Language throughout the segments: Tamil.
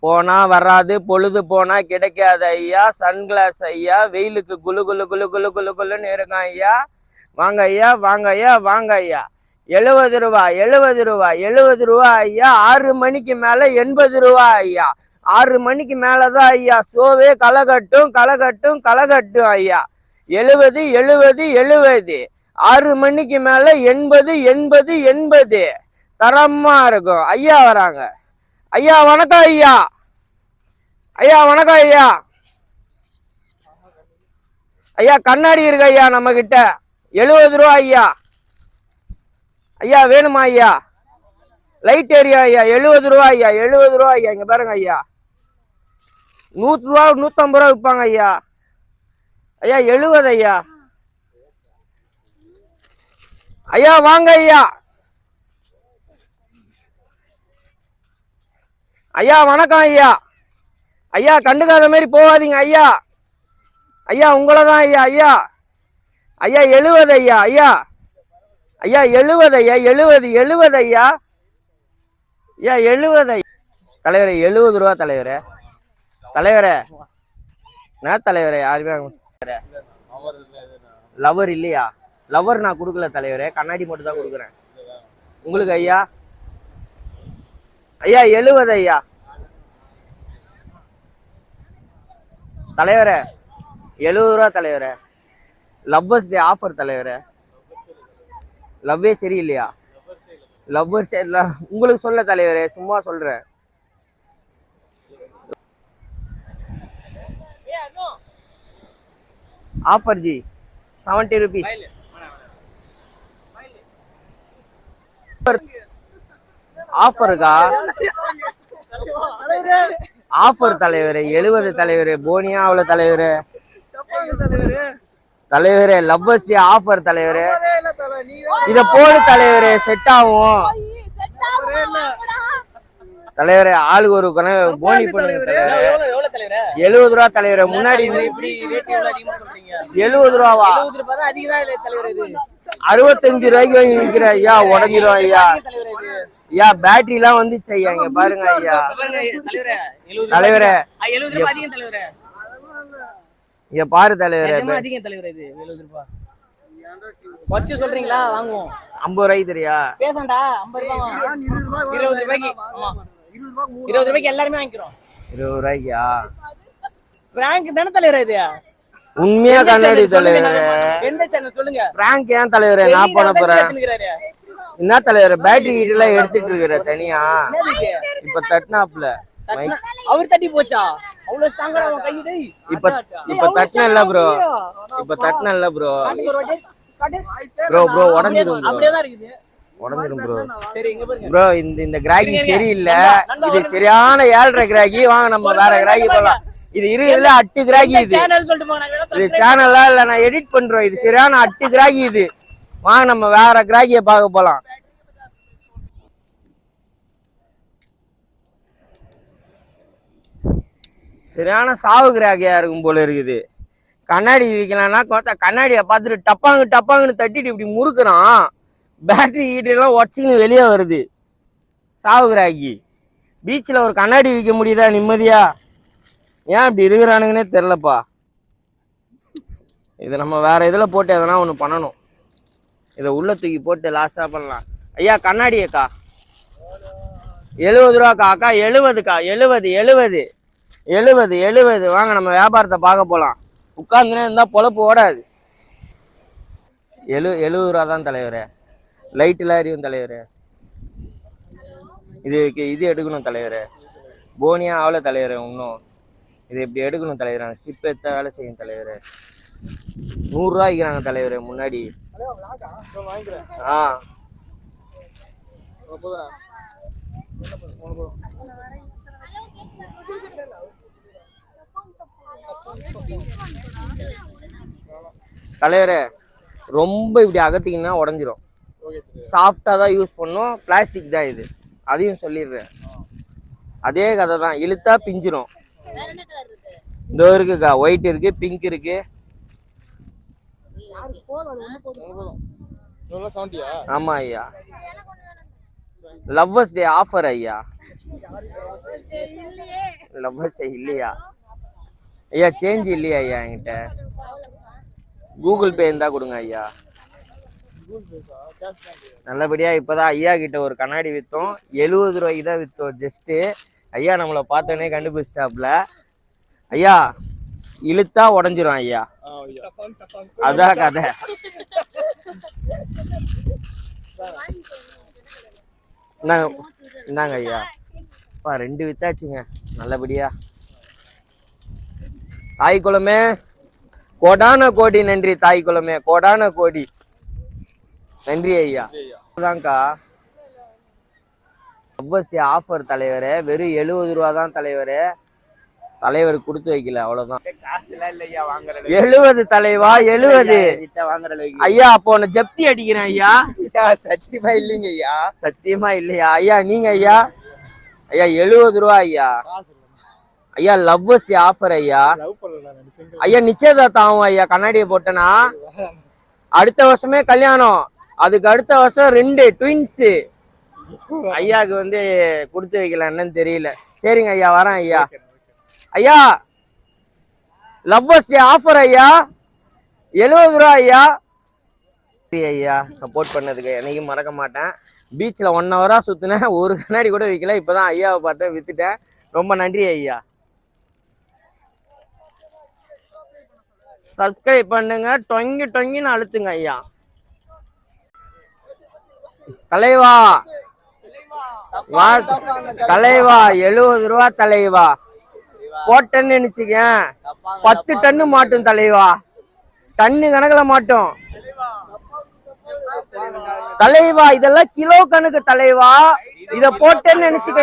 போனா வராது, பொழுது போனா கிடைக்காது ஐயா. சன்கிளாஸ் ஐயா, வெயிலுக்கு குளு குளு குளு குளு குளு குளுன்னு இருக்கும் ஐயா. வாங்க ஐயா, வாங்க ஐயா, வாங்க ஐயா. 70 ரூபா, 70 ரூபா, 70 ரூபா ஐயா. 6 மணிக்கு மேல 80 ரூபா ஐயா. 6 மணிக்கு மேலதான் ஐயா ஷோவே களைகட்டும், களைகட்டும், களைகட்டும் ஐயா. 70, 70, 70. 6 மணிக்கு மேல 80, 80, 80. தரமா இருக்கும் ஐயா. வராங்க ஐயா. வணக்கம் ஐயா. ஐயா வணக்கம் ஐயா. ஐயா கண்ணாடி இருக்கு ஐயா நம்ம கிட்ட. 70 ரூபா ஐயா. ஐயா வேணுமா ஐயா? லைட் ஏரியா ஐயா. 70 ரூபா ஐயா. 70 ரூபா ஐயா. இங்க பாருங்க ஐயா. 100 ரூபா 150 ரூபா விற்பாங்க ஐயா. ஐயா 70 ஐயா. ஐயா வாங்க ஐயா. ஐயா வணக்கம் ஐயா. ஐயா கண்டுக்காத மாதிரி போகாதீங்க ஐயா. ஐயா உங்களை தான் ஐயா. ஐயா ஐயா 70 ஐயா. ஐயா ஐயா 70 ஐயா. 70, 70 ஐயா. ஐயா 70 ஐயா. தலைவரே 70 ரூபா தலைவரே. தலைவரே என்ன தலைவரே? யாருமே லவர் இல்லையா? லவர் நான் கொடுக்கல தலைவரே. கண்ணாடி மட்டும் தான் கொடுக்குறேன் உங்களுக்கு ஐயா. ஐயா 70 ஐயா. தலைவரே 70 ரூபா தலைவரே. லவ்வர்ஸ் டே ஆஃபர் தலைவரே. லவ்வே சரியில்லையா? லவ்வர்ஸ் உங்களுக்கு சொல்ல தலைவரே, சும்மா சொல்றேன். Offer G 70 rupees. ஆஃபருக்கா? ஆஃபர் தலைவரே 70 தலைவரே. போனியா அவ்வளவு தலைவரே. தலைவரே லவ்வர்ஸ் டே ஆஃபர் தலைவரே. இத போடு தலைவரே, செட் ஆகும் தலைவரே. ஆளுக்கு ஒரு போனி பண்ணுங்க தலைவரே. 70 ரூபா தலைவரே. முன்னாடி 70 ரூபாவா? 65 ரூபாய்க்கு வாங்கி விற்கிற ஐயா. உடஞ்சிரும் ஐயா. ஐயா பேட்டரி எல்லாம் வந்துச்சு ஐயா. இங்க பாருங்க ஐயா. தலைவரே இங்க பாரு தலைவரே. 50 ரூபாய்க்கு தெரியா? 20 ரூபாய்க்கு எல்லாருமே வாங்கிக்கிறோம். 20 ரூபாய்க்கா? பிராங்க் தானே தலைவரே இது? உண்மையா கண்ணாடி தலைவரே. என்ன சேனல் சொல்லுங்க? பிராங்க் ஏன் தலைவரே நான் பண்ண போறேன்? என்ன தலைவரே பேட்டரி கிட்ட எல்லாம் எடுத்துட்டு இருக்கிற தனியா? இப்ப தட்னாப்ல அவர் தட்டி போச்சா? அவ்வளவு ஸ்ட்ராங்கா அவன் கை டேய். இப்ப தட்ன இல்ல ப்ரோ. இப்ப தட்ன இல்ல ப்ரோ. ப்ரோ உடைஞ்சிரும். அப்படியே தான் இருக்குது. உடைஞ்சிரும் ப்ரோ. சரி இங்க பாருங்க ப்ரோ. இந்த கிராகி சரியில்லை. இது சரியான 7.5 கிராகி. வாங்க நம்ம வேற கிராகி போலாம். இது இருக்குதுல அட்டு கிராகி. இது சேனலா இல்ல, நான் எடிட் பண்றோம். இது சரியான அட்டு கிராகி. இது வாங்க நம்ம வேற கிராகிய பார்க்க போலாம். சரியான சாவு கிராகியா இருக்கும் போல இருக்குது. கண்ணாடி விற்கலாம்னா கண்ணாடியை பார்த்துட்டு டப்பாங்குன்னு தட்டிட்டு இப்படி முறுக்குறான். பேட்டரி ஹீட்டெல்லாம் உடச்சின்னு வெளியே வருது. சாவு கிராகி. பீச்சில் ஒரு கண்ணாடி விற்க முடியுதா நிம்மதியா? ஏன் இப்படி இருக்கிறானுங்கன்னே தெரிலப்பா. இதை நம்ம வேற இதில் போட்டு எதனா ஒன்று பண்ணணும். இதை உள்ள தூக்கி போட்டு லாஸ்டாக பண்ணலாம். ஐயா கண்ணாடி அக்கா 70 ரூபாக்கா. அக்கா 70க்கா. 70 வாங்க நம்ம வியாபாரத்தை பார்க்க போகலாம். உட்காந்துனே இருந்தால் பொழப்பு ஓடாது. 70 ரூபா தான் தலைவரே. லைட்டெல்லாம் எரியும் தலைவரே. இது எடுக்கணும் தலைவரே. போனியா அவ்வளோ தலைவரே. இன்னும் இது எப்படி எடுக்கணும் தலைவரே. ஸ்டிப் எடுத்தா வேலை செய்யும் தலைவரே. 100 ரூபாய்க்கிறாங்க தலைவரே முன்னாடி. ஆ தலைவரே ரொம்ப இப்படி அகத்திங்கன்னா உடஞ்சிரும். சாஃப்டா தான் யூஸ் பண்ணும். பிளாஸ்டிக் தான் இது. அதையும் சொல்லிடுறேன். அதே கதை தான். இழுத்தா பிஞ்சிரும். இந்த இருக்குக்கா. ஒயிட் இருக்கு, பிங்க் இருக்கு. ஆமா ஐயா. லவ்வர்ஸ் டே ஆஃபர் ஐயா. லவ்வர்ஸ் டே இல்லையா ஐயா? சேஞ்ச் இல்லையா ஐயா என்கிட்ட? கூகுள் பே இருந்தா கொடுங்க ஐயா. நல்லபடியா இப்பதான் ஐயா கிட்ட ஒரு கண்ணாடி வித்தோம். 70 ரூபாய்க்கு தான் வித்தோம். ஜஸ்ட் ஐயா நம்மளை பார்த்தோன்னே கண்டுபிடிச்சிட்டாப்ல. ஐயா இழுத்தா உடஞ்சிரும் ஐயா, அதான் கதை. இந்தாங்க ஐயா. 2 வித்தாச்சுங்க நல்லபடியா. தாய் குலமே கோடான கோடி நன்றி. தாய் குலமே கோடான கோடி நன்றி ஐயா. தான்க்கா லவ்வர்ஸ் டே ஆஃபர் தலைவரே. வெறும் 70 ரூபா தான் தலைவரே. தலைவர் கொடுத்து வைக்கல, அவ்வளவுதான். 70 தலைவா, 70 ஐயா. அப்போ உன்னை ஜப்தி அடிக்கிறேன் ஐயா. சத்தியமா இல்லைங்க ஐயா. சத்தியமா இல்லையா ஐயா? நீங்க ஐயா? ஐயா 70 ரூபா ஐயா. ஐயா லவ்வர்ஸ் டே ஆஃபர் ஐயா. ஐயா நிச்சயதார்த்தம் ஆகும் ஐயா கண்ணாடியை போட்டனா. அடுத்த வருஷமே கல்யாணம், அதுக்கு அடுத்த வருஷம் 2 ட்வின்ஸ். ஐயாவுக்கு வந்து கொடுத்து வைக்கல, என்னன்னு தெரியல. சரிங்க ஐயா, வரேன் ஐயா. ஐயா லவ்வர்ஸ் டே ஆஃபர் ஐயா, 70 ரூபா ஐயா. ஐயா சப்போர்ட் பண்ணதுக்கு என்னைக்கும் மறக்க மாட்டேன். பீச்சில் 1 ஹவரா சுத்தினேன், ஒரு கண்ணாடி கூட விற்கல. இப்பதான் ஐயாவை பார்த்தேன், வித்துட்டேன். ரொம்ப நன்றி ஐயா. சப்ஸ்கிரைப் பண்ணுங்க, டொங்கி டொங்கின்னு அழுத்துங்க ஐயா. தலைவா வா தலைவா, 70 ரூபா தலைவா. போட்டேன்னு நினைச்சுக்க 10 டன்னு மாட்டும் தலைவா. டன்னு கணக்குல மாட்டோம் தலைவா. இதெல்லாம் கிலோ கணக்கு தலைவா. இத போட்டேன்னு நினைச்சுக்க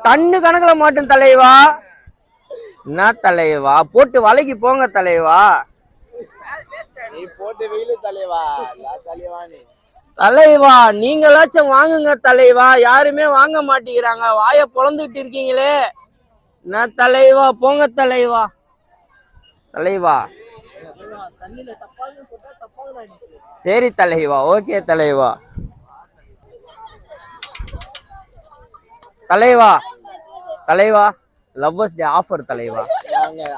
டன்னு கணக்குல மாட்டும் தலைவா. என்ன தலைவா, போட்டு வலைக்கு போங்க தலைவா. தலைவா நீங்களாச்சும் வாங்குங்க தலைவா. யாருமே வாங்க மாட்டேங்கிறாங்க, வாய பொழந்துட்டு இருக்கீங்களே. என்ன தலைவா, போங்க தலைவா. தலைவா சரி தலைவா, ஓகே தலைவா. தலைவா தலைவா லவ்வர்ஸ் டே ஆஃபர் தலைவா.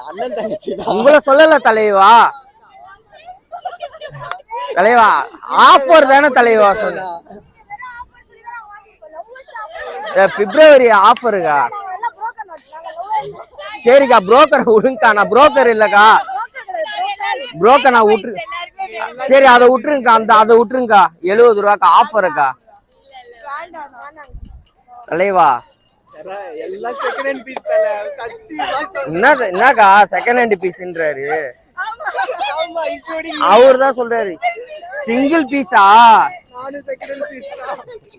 அண்ணன் தங்கச்சி உங்களை சொல்லல தலைவா. தலைவா ஆஃபர் தானே தலைவா சொன்ன. பிப்ரவரி ஆஃபருக்கா? சரிக்கா, புரோக்கரை விடுங்கக்கா. நான் புரோக்கர் இல்லக்கா, புரோக்கர் நான் விட்டுரு. சரி அதை விட்டுருங்கக்கா, அதை விட்டுருங்கக்கா. 70 ரூபாக்கா ஆஃபருக்கா தலைவா. என்னக்கா செகண்ட் ஹேண்ட் பீஸ்ன்றாரு? அவரு தான் சொல்றாரு சிங்கிள் பீஸா.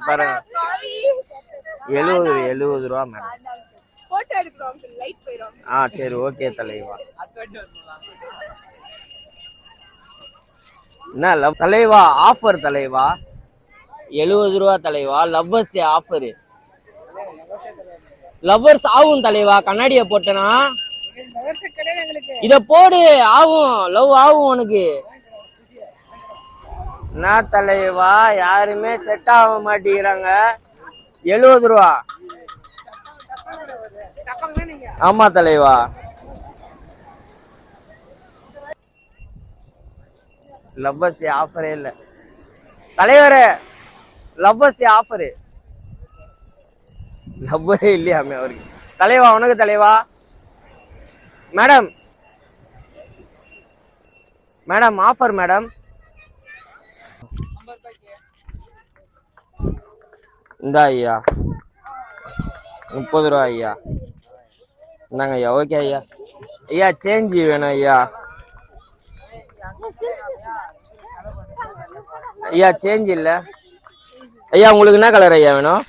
பாருங்க 70 ரூபா மேடம். சரி ஓகே தலைவா. என்ன தலைவா ஆஃபர் தலைவா, 70 ரூபா தலைவா. Lovers day offer. லவ்வர்ஸ் ஆகும் தலைவா. கண்ணாடிய போட்டனா இத போடு, ஆகும் லவ் ஆகும் உனக்கு. என்ன தலைவா, யாருமே செட் ஆக மாட்டேங்கிறாங்க. 70 ரூபா. ஆமா தலைவா. லவ்வர்ஸ் டே ஆஃபரே இல்ல தலைவரே. லவ்வர்ஸ் டே ஆஃபரு லவ்வரே இல்லையாமே அவருக்கு. தலைவா உனக்கு தலைவா. Madam madam offer madam. இந்தா ஐயா 30 ரூபா ஐயா. இந்தாங்க ஐயா. ஓகே ஐயா. ஐயா சேஞ்ச் வேணும் ஐயா. ஐயா சேஞ்ச் இல்ல ஐயா. உங்களுக்கு என்ன கலர் ஐயா வேணும்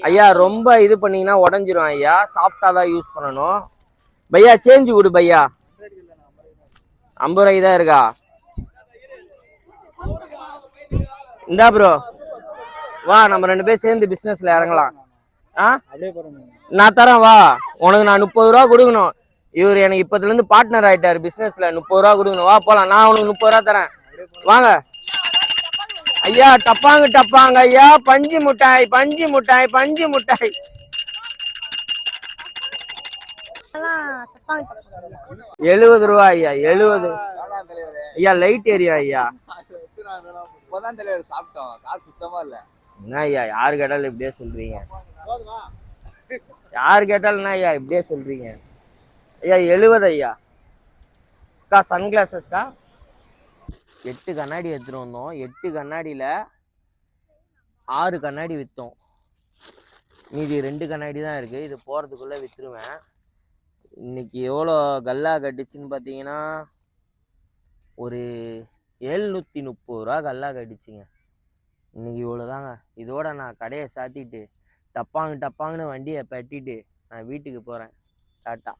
ஐயா? ரொம்ப இது பண்ணீங்கன்னா உடஞ்சிரும் ஐயா, சாஃப்டா தான் யூஸ் பண்ணணும். பையா சேஞ்ச் கொடு பையா. 50 ரூபாய்க்கு தான் இருக்கா? இந்தா ப்ரோ வா, நம்ம 2 பேரும் சேர்ந்து பிசினஸ்ல இறங்கலாம். நான் தரேன் வா. உனக்கு நான் 30 ரூபா கொடுக்கணும். இவர் எனக்கு இப்பத்துல இருந்து பார்ட்னர் ஆயிட்டாரு பிசினஸ்ல. 30 ரூபா கொடுக்கணும், வா போலாம். நான் உனக்கு 30 ரூபா தரேன், வாங்க ஐயா. டப்பாங்க டப்பாங்க ஐயா. பஞ்சு முட்டாய், பஞ்சு முட்டாய், பஞ்சு முட்டாய். 70 ரூபா ஐயா, 70. ஐயா லைட் ஏரியா ஐயா. இப்பதான் தலைவர் சாப்பிட்டோம், காசு சுத்தமா இல்ல. என்ன ஐயா யாரு கேட்டாலும் இப்படியே சொல்றீங்க? யாரு கேட்டாலும் என்ன ஐயா இப்படியே சொல்றீங்க? ஐயா 70 ஐயா. அக்கா சன் கிளாஸஸ்க்கா 8 கண்ணாடி எடுத்துட்டு வந்தோம். 8 கண்ணாடியில 6 கண்ணாடி விற்றோம். மீதி 2 கண்ணாடி தான் இருக்கு. இது போறதுக்குள்ள வித்துருவேன். இன்னைக்கு எவ்வளோ கல்லா கட்டுச்சுன்னு பார்த்தீங்கன்னா ஒரு 730 ரூபா கல்லா கட்டுச்சுங்க. இன்னைக்கு இவ்வளோதாங்க. இதோட நான் கடையை சாத்திட்டு டப்பாங்கன்னு வண்டியை பட்டிட்டு நான் வீட்டுக்கு போகிறேன். டாட்டா.